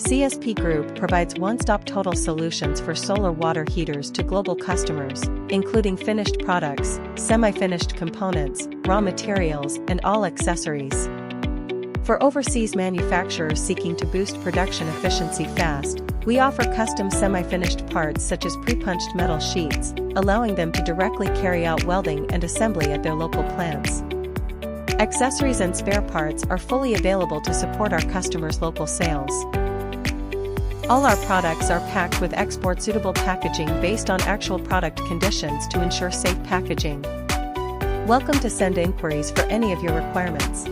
CSP Group provides one-stop total solutions for solar water heaters to global customers, including finished products, semi-finished components, raw materials, and all accessories. For overseas manufacturers seeking to boost production efficiency fast, we offer custom semi-finished parts such as pre-punched metal sheets, allowing them to directly carry out welding and assembly at their local plants. Accessories and spare parts are fully available to support our customers' local sales. All our products are packed with export-suitable packaging based on actual product conditions to ensure safe packaging. Welcome to send inquiries for any of your requirements.